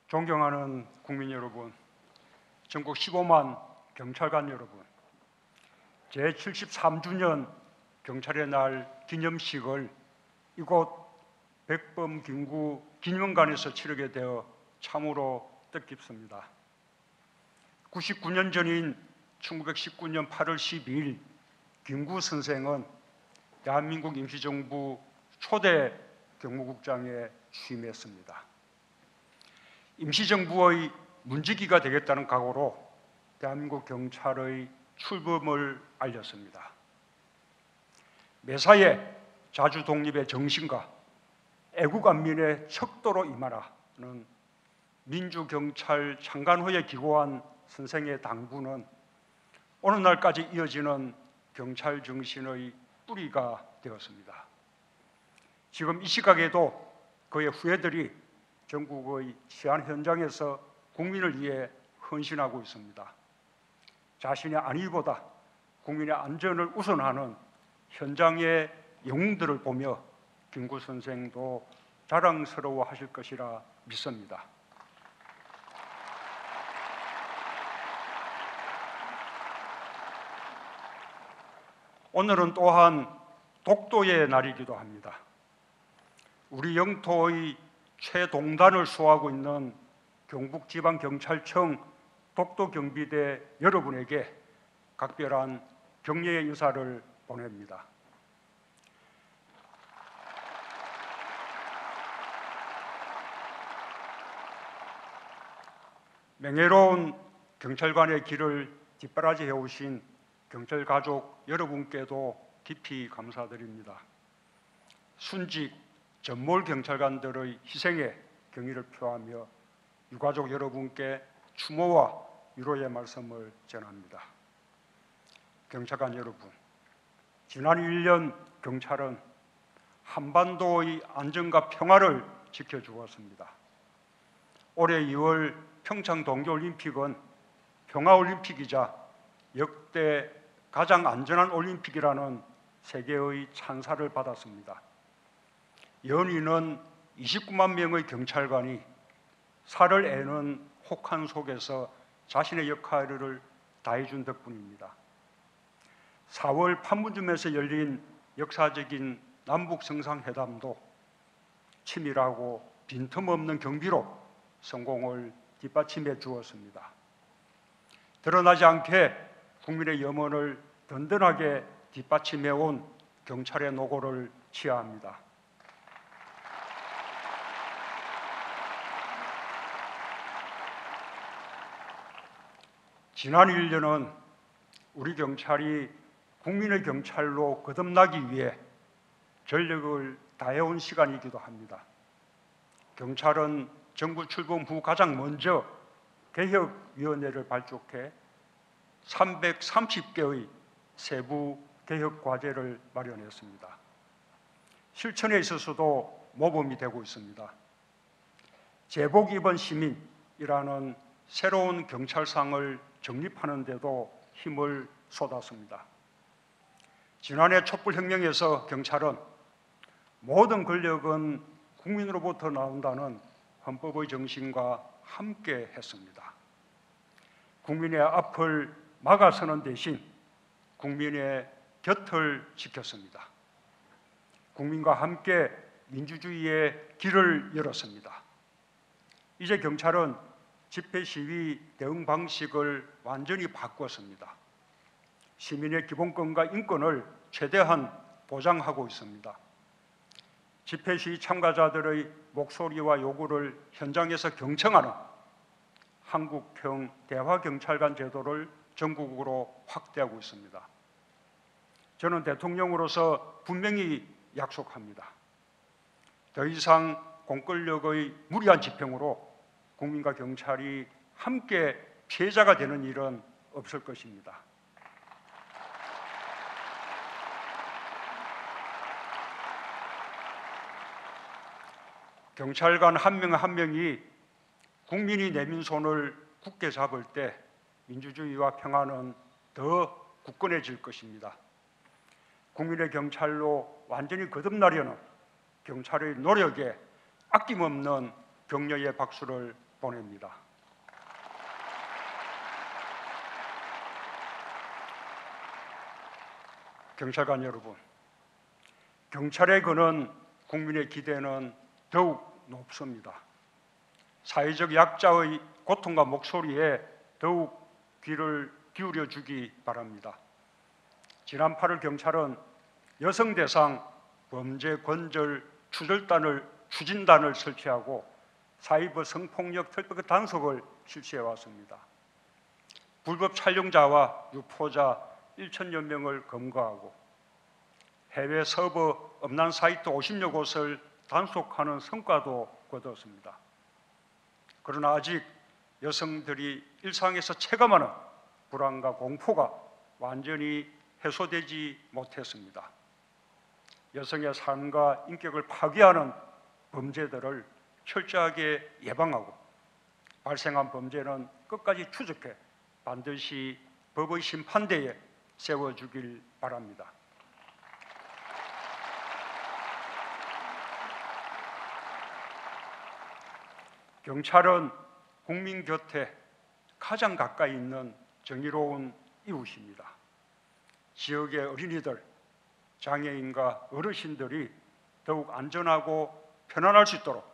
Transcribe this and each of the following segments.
존경하는 국민 여러분, 전국 15만 경찰관 여러분, 제73주년 경찰의 날 기념식을 이곳 백범김구 기념관에서 치르게 되어 참으로 뜻깊습니다. 99년 전인 1919년 8월 12일 김구 선생은 대한민국 임시정부 초대 경무국장에 취임했습니다. 임시정부의 문지기가 되겠다는 각오로 대한민국 경찰의 출범을 알렸습니다. 매사에 자주 독립의 정신과 애국안민의 척도로 임하라는 민주경찰 창간 후에 기고한 선생의 당부는 오늘날까지 이어지는 경찰 정신의 뿌리가 되었습니다. 지금 이 시각에도 그의 후예들이 전국의 치안 현장에서 국민을 위해 헌신하고 있습니다. 자신의 안위보다 국민의 안전을 우선하는 현장의 영웅들을 보며 김구 선생도 자랑스러워하실 것이라 믿습니다. 오늘은 또한 독도의 날이기도 합니다. 우리 영토의 최동단을 수호하고 있는 경북지방경찰청 독도경비대 여러분에게 각별한 격려의 인사를 보냅니다. 명예로운 경찰관의 길을 뒷바라지해 오신 경찰 가족 여러분께도 깊이 감사드립니다. 순직 전몰 경찰관들의 희생에 경의를 표하며 유가족 여러분께 추모와 위로의 말씀을 전합니다. 경찰관 여러분, 지난 1년 경찰은 한반도의 안전과 평화를 지켜주었습니다. 올해 2월 평창 동계올림픽은 평화올림픽이자 역대 가장 안전한 올림픽이라는 세계의 찬사를 받았습니다. 연이은 29만 명의 경찰관이 살을 애는 혹한 속에서 자신의 역할을 다해준 덕분입니다. 4월 판문점에서 열린 역사적인 남북 정상회담도 치밀하고 빈틈없는 경비로 성공을 뒷받침해 주었습니다. 드러나지 않게 국민의 염원을 든든하게 뒷받침해 온 경찰의 노고를 치하합니다. 지난 1년은 우리 경찰이 국민의 경찰로 거듭나기 위해 전력을 다해온 시간이기도 합니다. 경찰은 정부 출범 후 가장 먼저 개혁위원회를 발족해 330개의 세부 개혁 과제를 마련했습니다. 실천에 있어서도 모범이 되고 있습니다. 제복 입은 시민이라는 새로운 경찰상을 정립하는 데도 힘을 쏟았습니다. 지난해 촛불혁명에서 경찰은 모든 권력은 국민으로부터 나온다는 헌법의 정신과 함께 했습니다. 국민의 앞을 막아서는 대신 국민의 곁을 지켰습니다. 국민과 함께 민주주의의 길을 열었습니다. 이제 경찰은 집회 시위 대응 방식을 완전히 바꿨습니다. 시민의 기본권과 인권을 최대한 보장하고 있습니다. 집회 시위 참가자들의 목소리와 요구를 현장에서 경청하는 한국형 대화경찰관 제도를 전국으로 확대하고 있습니다. 저는 대통령으로서 분명히 약속합니다. 더 이상 공권력의 무리한 집행으로 국민과 경찰이 함께 피해자가 되는 일은 없을 것입니다. 경찰관 한 명 한 명이 국민이 내민 손을 굳게 잡을 때 민주주의와 평화는 더 굳건해질 것입니다. 국민의 경찰로 완전히 거듭나려는 경찰의 노력에 아낌없는 격려의 박수를 보냅니다. 경찰관 여러분, 경찰에 거는 국민의 기대는 더욱 높습니다. 사회적 약자의 고통과 목소리에 더욱 귀를 기울여 주기 바랍니다. 지난 8월 경찰은 여성 대상 범죄 건절 추진단을 설치하고 사이버 성폭력 특별 단속을 실시해 왔습니다. 불법 촬영자와 유포자 1천여 명을 검거하고 해외 서버 음란 사이트 50여 곳을 단속하는 성과도 거두었습니다. 그러나 아직 여성들이 일상에서 체감하는 불안과 공포가 완전히 해소되지 못했습니다. 여성의 삶과 인격을 파괴하는 범죄들을 철저하게 예방하고 발생한 범죄는 끝까지 추적해 반드시 법의 심판대에 세워주길 바랍니다. 경찰은 국민 곁에 가장 가까이 있는 정의로운 이웃입니다. 지역의 어린이들, 장애인과 어르신들이 더욱 안전하고 편안할 수 있도록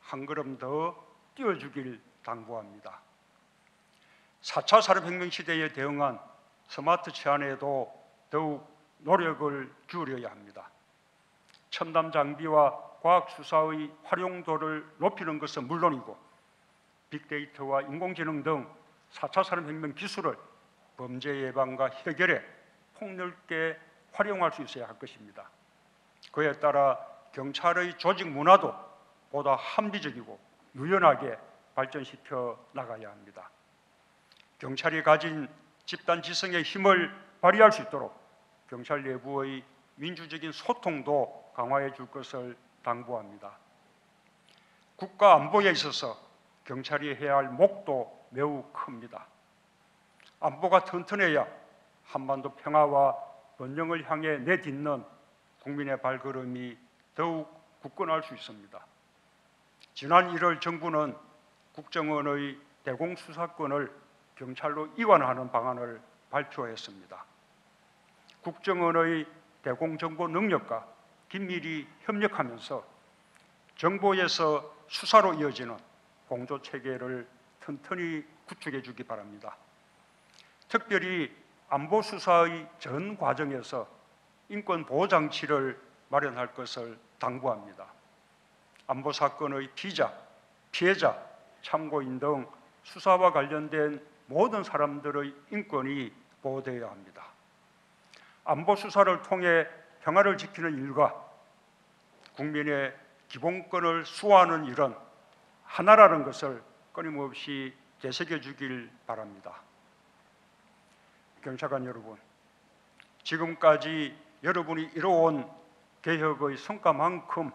한 걸음 더 뛰어주길 당부합니다. 4차 산업혁명 시대에 대응한 스마트 치안에도 더욱 노력을 기울여야 합니다. 첨단 장비와 과학수사의 활용도를 높이는 것은 물론이고 빅데이터와 인공지능 등 4차 산업혁명 기술을 범죄 예방과 해결에 폭넓게 활용할 수 있어야 할 것입니다. 그에 따라 경찰의 조직 문화도 보다 합리적이고 유연하게 발전시켜 나가야 합니다. 경찰이 가진 집단 지성의 힘을 발휘할 수 있도록 경찰 내부의 민주적인 소통도 강화해 줄 것을 당부합니다. 국가 안보에 있어서 경찰이 해야 할 몫도 매우 큽니다. 안보가 튼튼해야 한반도 평화와 번영을 향해 내딛는 국민의 발걸음이 더욱 굳건할 수 있습니다. 지난 1월 정부는 국정원의 대공수사권을 경찰로 이관하는 방안을 발표했습니다. 국정원의 대공정보 능력과 긴밀히 협력하면서 정보에서 수사로 이어지는 공조체계를 튼튼히 구축해 주기 바랍니다. 특별히 안보수사의 전 과정에서 인권보호장치를 마련할 것을 당부합니다. 안보사건의 피자, 피해자, 참고인 등 수사와 관련된 모든 사람들의 인권이 보호되어야 합니다. 안보수사를 통해 평화를 지키는 일과 국민의 기본권을 수호하는 일은 하나라는 것을 끊임없이 되새겨 주길 바랍니다. 경찰관 여러분, 지금까지 여러분이 이뤄온 개혁의 성과만큼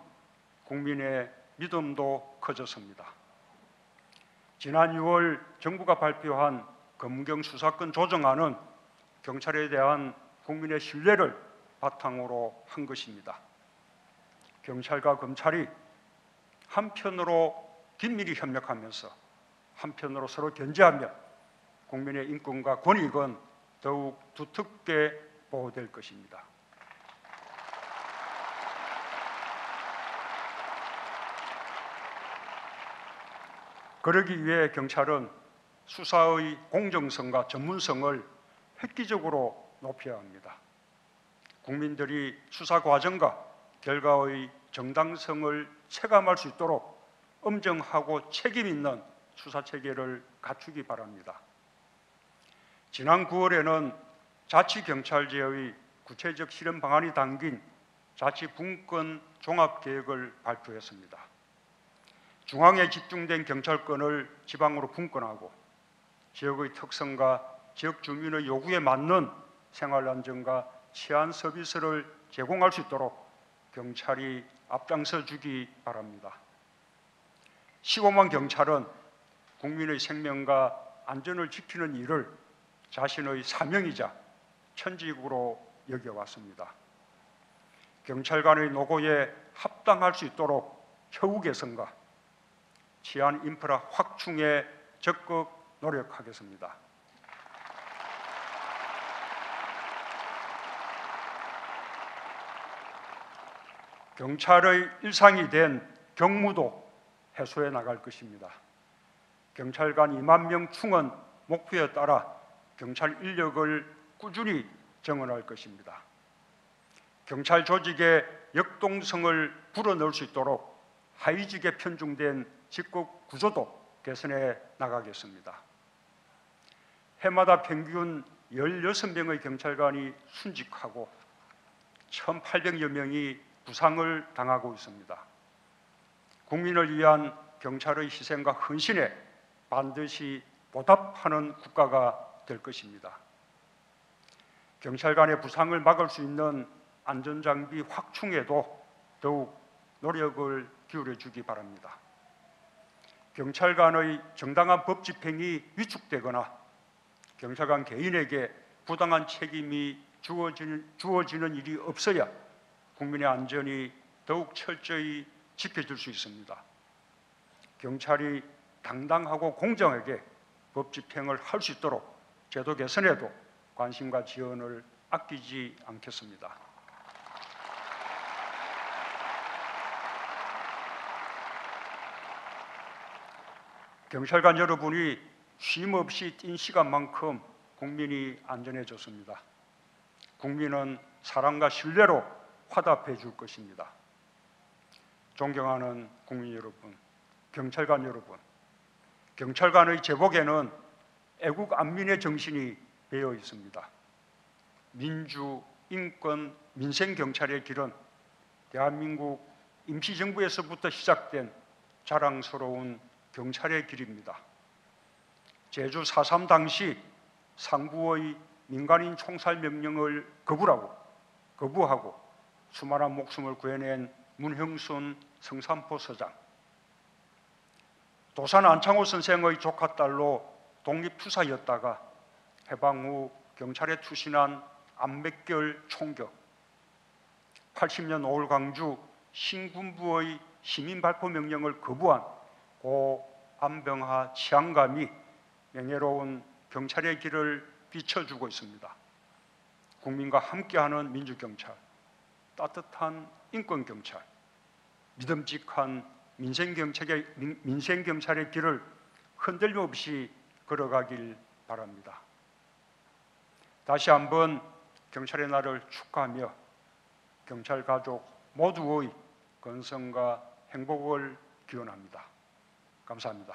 국민의 믿음도 커졌습니다. 지난 6월 정부가 발표한 검경수사권 조정안은 경찰에 대한 국민의 신뢰를 바탕으로 한 것입니다. 경찰과 검찰이 한편으로 긴밀히 협력하면서 한편으로 서로 견제하며 국민의 인권과 권익은 더욱 두텁게 보호될 것입니다. 그러기 위해 경찰은 수사의 공정성과 전문성을 획기적으로 높여야 합니다. 국민들이 수사 과정과 결과의 정당성을 체감할 수 있도록 엄정하고 책임 있는 수사 체계를 갖추기 바랍니다. 지난 9월에는 자치경찰제의 구체적 실현 방안이 담긴 자치분권 종합계획을 발표했습니다. 중앙에 집중된 경찰권을 지방으로 분권하고 지역의 특성과 지역 주민의 요구에 맞는 생활안전과 치안 서비스를 제공할 수 있도록 경찰이 앞장서 주기 바랍니다. 15만 경찰은 국민의 생명과 안전을 지키는 일을 자신의 사명이자 천직으로 여겨왔습니다. 경찰관의 노고에 합당할 수 있도록 처우 개선과 치안 인프라 확충에 적극 노력하겠습니다. 경찰의 일상이 된 경무도 해소해 나갈 것입니다. 경찰관 2만 명 충원 목표에 따라 경찰 인력을 꾸준히 정원할 것입니다. 경찰 조직의 역동성을 불어넣을 수 있도록 하위직에 편중된 직급 구조도 개선해 나가겠습니다. 해마다 평균 16명의 경찰관이 순직하고 1,800여 명이 부상을 당하고 있습니다. 국민을 위한 경찰의 희생과 헌신에 반드시 보답하는 국가가 될 것입니다. 경찰관의 부상을 막을 수 있는 안전장비 확충에도 더욱 노력을 기울여 주기 바랍니다. 경찰관의 정당한 법 집행이 위축되거나 경찰관 개인에게 부당한 책임이 주어지는 일이 없어야 국민의 안전이 더욱 철저히 지켜질 수 있습니다. 경찰이 당당하고 공정하게 법 집행을 할 수 있도록 제도 개선에도 관심과 지원을 아끼지 않겠습니다. 경찰관 여러분이 쉼 없이 뛴 시간만큼 국민이 안전해졌습니다. 국민은 사랑과 신뢰로 화답해 줄 것입니다. 존경하는 국민 여러분, 경찰관 여러분, 경찰관의 제복에는 애국 안민의 정신이 배어 있습니다. 민주, 인권, 민생 경찰의 길은 대한민국 임시정부에서부터 시작된 자랑스러운 경찰의 길입니다. 제주 4.3 당시 상부의 민간인 총살 명령을 거부하고 수많은 목숨을 구해낸 문형순 성산포 서장, 도산 안창호 선생의 조카딸로 독립투사였다가 해방 후 경찰에 투신한 안백결 총격, 80년 5월 광주 신군부의 시민발포 명령을 거부한 고 안병하 치안감이 명예로운 경찰의 길을 비춰주고 있습니다. 국민과 함께하는 민주경찰, 따뜻한 인권경찰, 믿음직한 민생경찰의 길을 흔들림 없이 걸어가길 바랍니다. 다시 한번 경찰의 날을 축하하며 경찰 가족 모두의 건강과 행복을 기원합니다. 감사합니다.